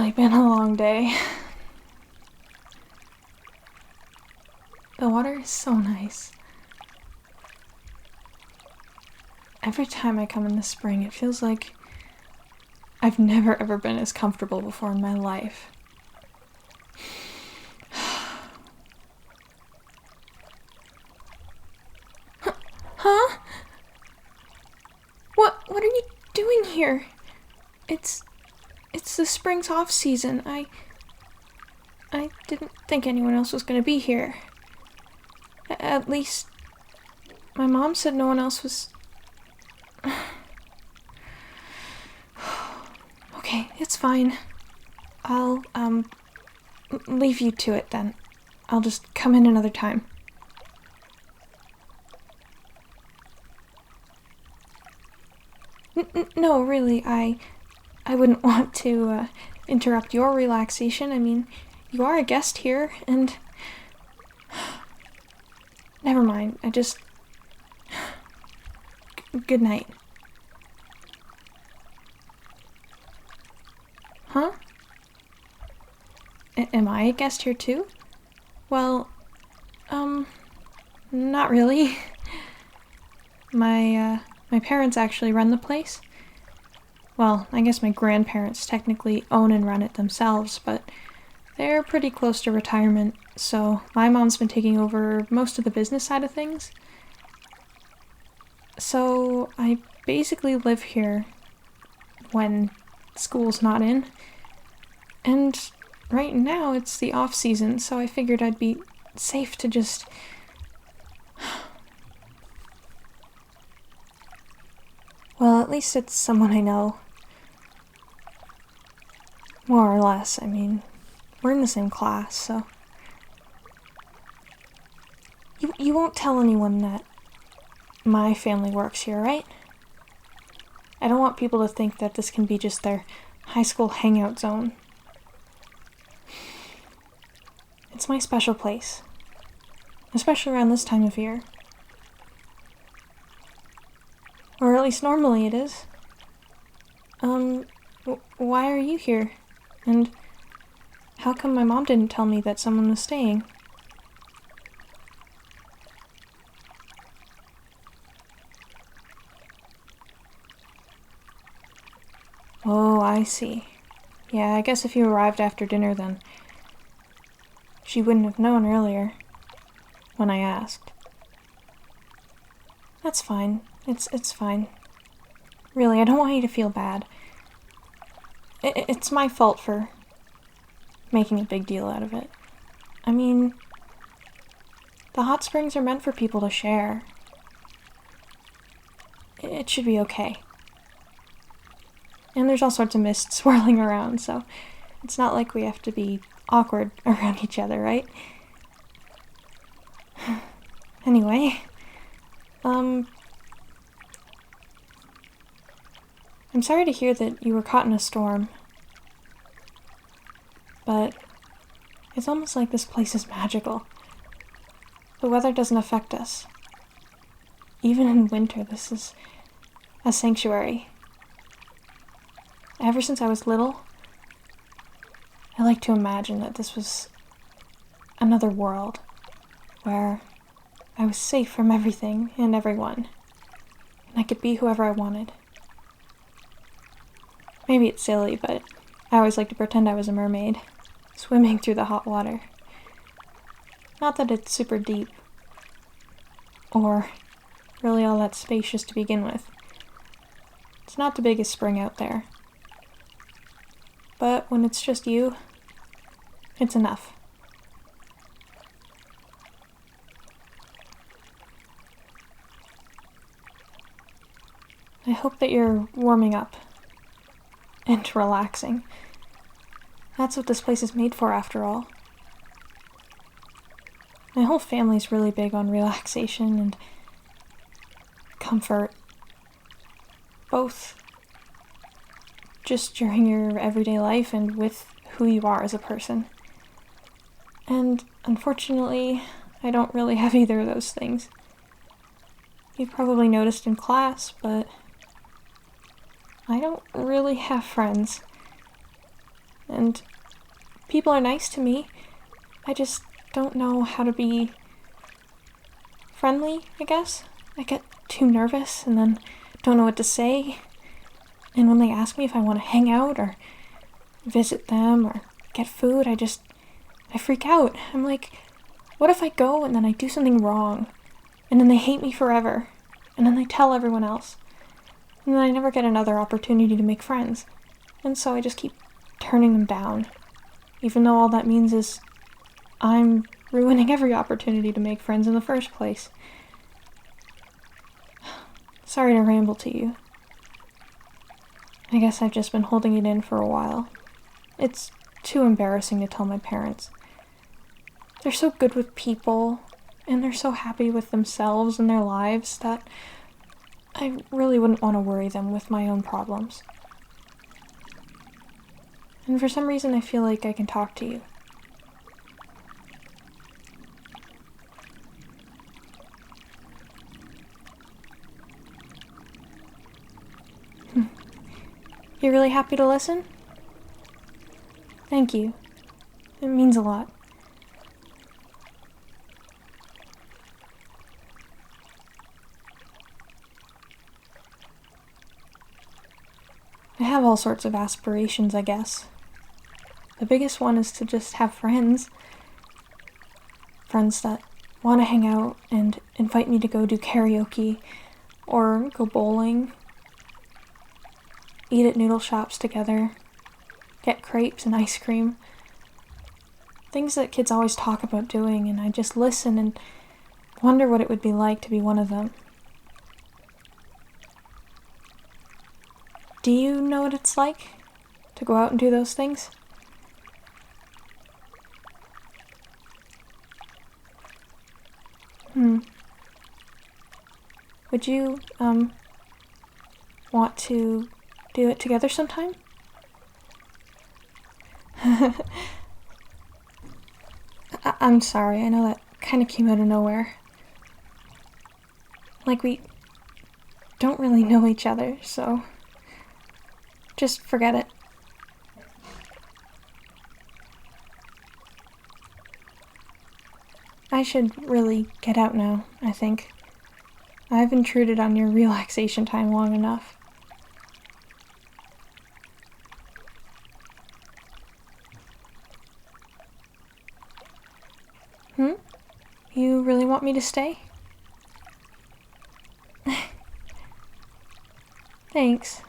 really been a long day. The water is so nice. Every time I come in the spring, it feels like I've never ever been as comfortable before in my life. Huh? What are you doing here? It's the spring's off season. I didn't think anyone else was going to be here. At least my mom said no one else was. Okay, it's fine. I'll leave you to it then. I'll just come in another time. No, really, I wouldn't want to interrupt your relaxation. I mean, you are a guest here, and never mind. Good night. Huh? Am I a guest here too? Well, not really. My parents actually run the place. Well, I guess my grandparents technically own and run it themselves, but they're pretty close to retirement, so my mom's been taking over most of the business side of things. So I basically live here when school's not in. And right now it's the off season, so I figured I'd be safe to just... Well, at least it's someone I know. More or less, I mean, we're in the same class, so... You won't tell anyone that my family works here, right? I don't want people to think that this can be just their high school hangout zone. It's my special place, especially around this time of year. Or at least normally it is. Why are you here? And how come my mom didn't tell me that someone was staying? Oh, I see. Yeah, I guess if you arrived after dinner then she wouldn't have known earlier when I asked. That's fine. It's fine. Really, I don't want you to feel bad. It's my fault for making a big deal out of it. I mean, the hot springs are meant for people to share. It should be okay. And there's all sorts of mist swirling around, so it's not like we have to be awkward around each other, right? Anyway, I'm sorry to hear that you were caught in a storm, but it's almost like this place is magical. The weather doesn't affect us. Even in winter, this is a sanctuary. Ever since I was little, I like to imagine that this was another world where I was safe from everything and everyone, and I could be whoever I wanted. Maybe it's silly, but I always like to pretend I was a mermaid, swimming through the hot water. Not that it's super deep, or really all that spacious to begin with. It's not the biggest spring out there. But when it's just you, it's enough. I hope that you're warming up and relaxing. That's what this place is made for, after all. My whole family's really big on relaxation and comfort. Both just during your everyday life and with who you are as a person. And unfortunately, I don't really have either of those things. You've probably noticed in class, but I don't really have friends. and people are nice to me. I just don't know how to be friendly, I guess. I get too nervous and then don't know what to say. And when they ask me if I want to hang out or visit them or get food, I freak out. I'm like, what if I go and then I do something wrong? And then they hate me forever. And then they tell everyone else. And then I never get another opportunity to make friends. And so I just keep turning them down. Even though all that means is I'm ruining every opportunity to make friends in the first place. Sorry to ramble to you. I guess I've just been holding it in for a while. It's too embarrassing to tell my parents. They're so good with people, and they're so happy with themselves and their lives that I really wouldn't want to worry them with my own problems. And for some reason I feel like I can talk to you. You're really happy to listen? Thank you. It means a lot. I have all sorts of aspirations, I guess. The biggest one is to just have friends. Friends that want to hang out and invite me to go do karaoke or go bowling, eat at noodle shops together, get crepes and ice cream. Things that kids always talk about doing, and I just listen and wonder what it would be like to be one of them. Do you know what it's like to go out and do those things? Would you, want to do it together sometime? I'm sorry, I know that kind of came out of nowhere. Like, we don't really know each other, so just forget it. I should really get out now, I think. I've intruded on your relaxation time long enough. You really want me to stay? Thanks.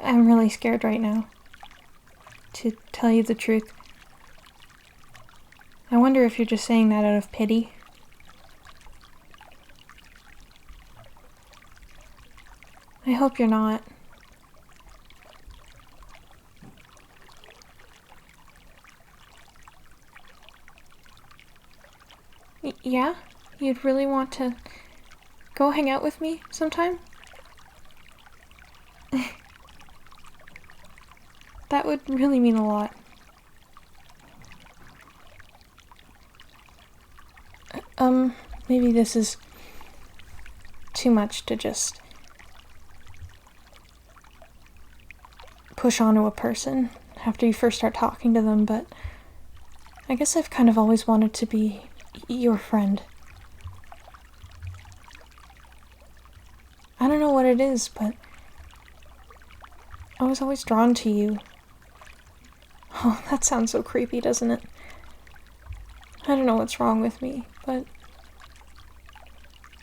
I'm really scared right now. To tell you the truth. I wonder if you're just saying that out of pity. I hope you're not. Yeah? You'd really want to go hang out with me sometime? That would really mean a lot. Maybe this is too much to just push onto a person after you first start talking to them, but I guess I've kind of always wanted to be your friend. I don't know what it is, but I was always drawn to you. Oh, that sounds so creepy, doesn't it? I don't know what's wrong with me, but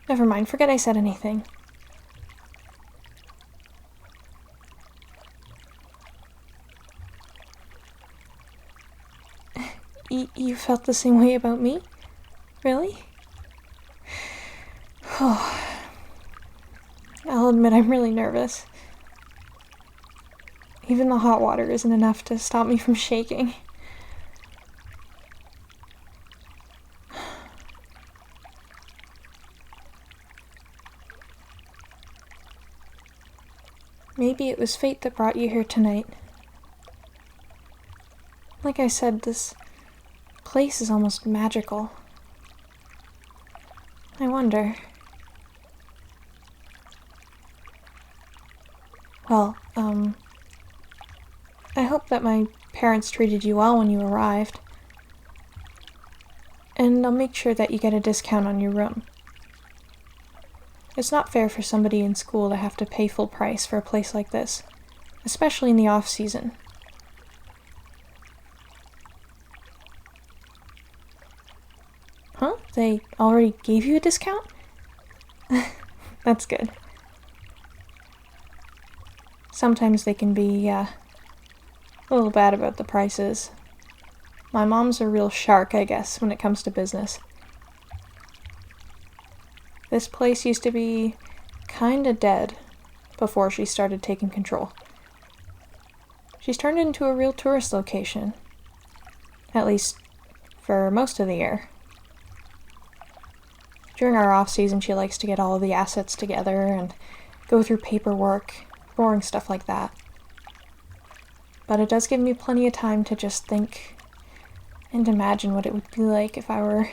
never mind, forget I said anything. You felt the same way about me? Really? Oh, I'll admit I'm really nervous. Even the hot water isn't enough to stop me from shaking. Maybe it was fate that brought you here tonight. Like I said, this place is almost magical. I wonder. Well, I hope that my parents treated you well when you arrived. And I'll make sure that you get a discount on your room. It's not fair for somebody in school to have to pay full price for a place like this, especially in the off-season. Huh? They already gave you a discount? That's good. Sometimes they can be, a little bad about the prices. My mom's a real shark, I guess, when it comes to business. This place used to be kinda dead before she started taking control. She's turned it into a real tourist location. At least for most of the year. During our off-season, she likes to get all of the assets together and go through paperwork, boring stuff like that. But it does give me plenty of time to just think and imagine what it would be like if I were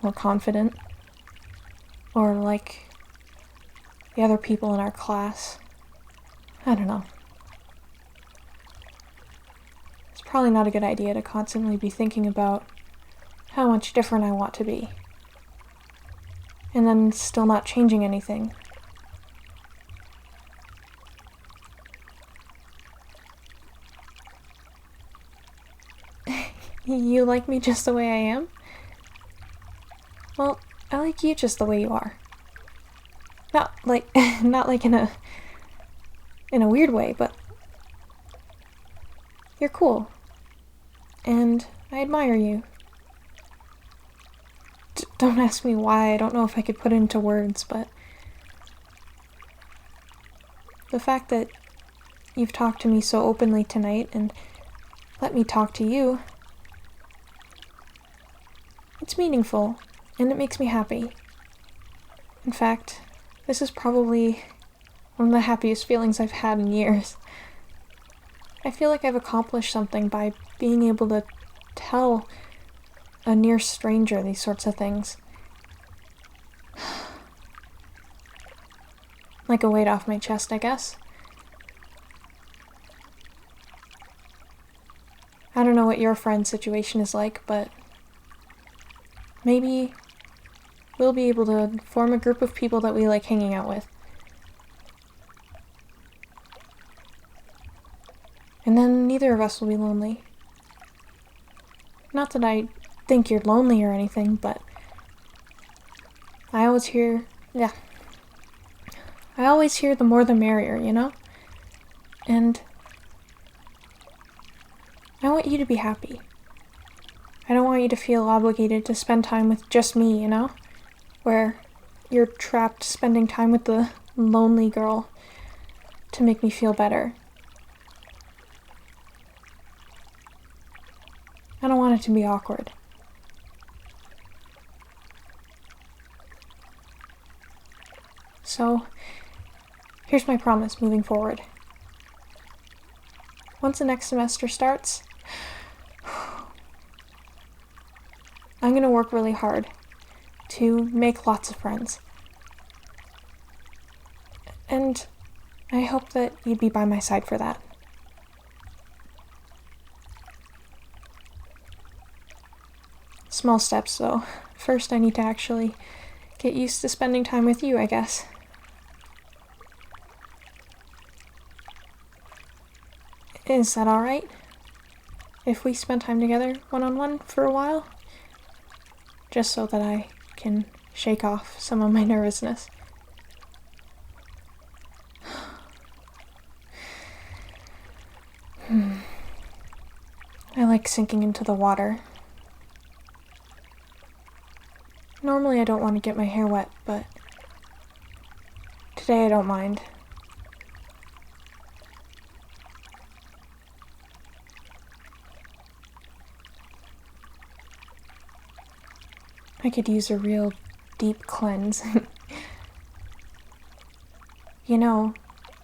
more confident. Or like the other people in our class. I don't know. It's probably not a good idea to constantly be thinking about how much different I want to be. And then still not changing anything. You like me just the way I am? Well, I like you just the way you are. Not like in a weird way, but you're cool. And I admire you. Don't ask me why, I don't know if I could put it into words, but the fact that you've talked to me so openly tonight and let me talk to you, it's meaningful, and it makes me happy. In fact, this is probably one of the happiest feelings I've had in years. I feel like I've accomplished something by being able to tell a near stranger these sorts of things. Like a weight off my chest, I guess. I don't know what your friend's situation is like, but maybe we'll be able to form a group of people that we like hanging out with. And then neither of us will be lonely. Not that I think you're lonely or anything, but I always hear the more the merrier, you know? And I want you to be happy. I don't want you to feel obligated to spend time with just me, you know? Where you're trapped spending time with the lonely girl to make me feel better. I don't want it to be awkward. So, here's my promise moving forward. Once the next semester starts, I'm going to work really hard to make lots of friends. And I hope that you'd be by my side for that. Small steps, though. First, I need to actually get used to spending time with you, I guess. Is that alright? If we spend time together one-on-one for a while? Just so that I can shake off some of my nervousness. I like sinking into the water. Normally I don't want to get my hair wet, but today I don't mind. I could use a real deep cleanse. You know,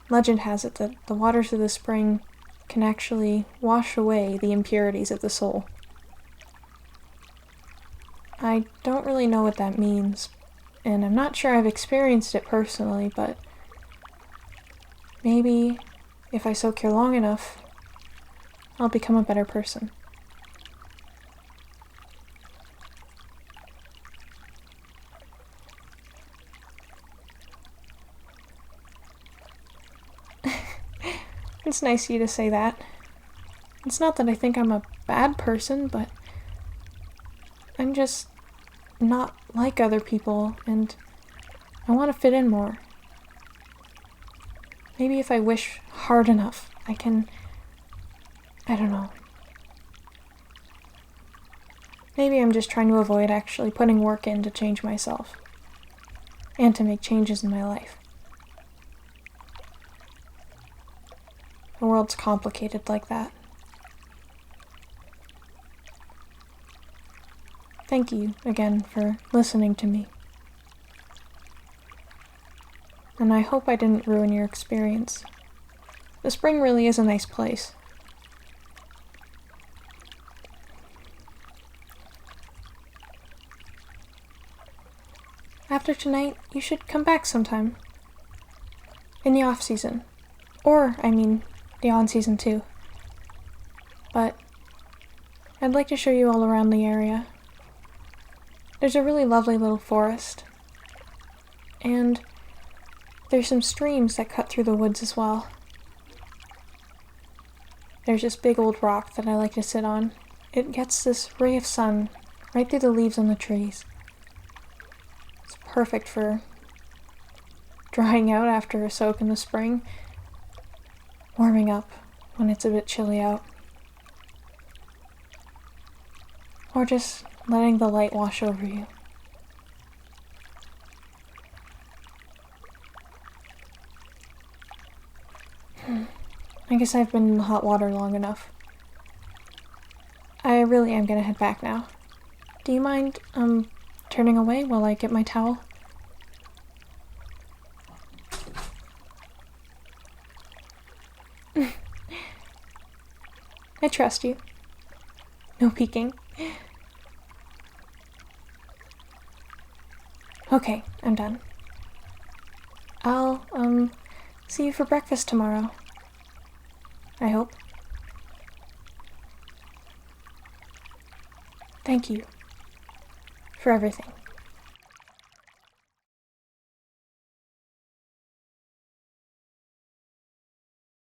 legend has it that the waters of the spring can actually wash away the impurities of the soul. I don't really know what that means, and I'm not sure I've experienced it personally, but maybe if I soak here long enough, I'll become a better person. It's nice of you to say that. It's not that I think I'm a bad person, but I'm just not like other people, and I want to fit in more. Maybe if I wish hard enough, I don't know. Maybe I'm just trying to avoid actually putting work in to change myself, and to make changes in my life. The world's complicated like that. Thank you again for listening to me. And I hope I didn't ruin your experience. The spring really is a nice place. After tonight, you should come back sometime. In the off-season. Or, the on-season too. But I'd like to show you all around the area. There's a really lovely little forest. And there's some streams that cut through the woods as well. There's this big old rock that I like to sit on. It gets this ray of sun right through the leaves on the trees. It's perfect for drying out after a soak in the spring, warming up when it's a bit chilly out, or just letting the light wash over you. I guess I've been in the hot water long enough. I really am gonna head back now. Do you mind, turning away while I get my towel? I trust you. No peeking. Okay, I'm done. I'll, see you for breakfast tomorrow. I hope. Thank you for everything.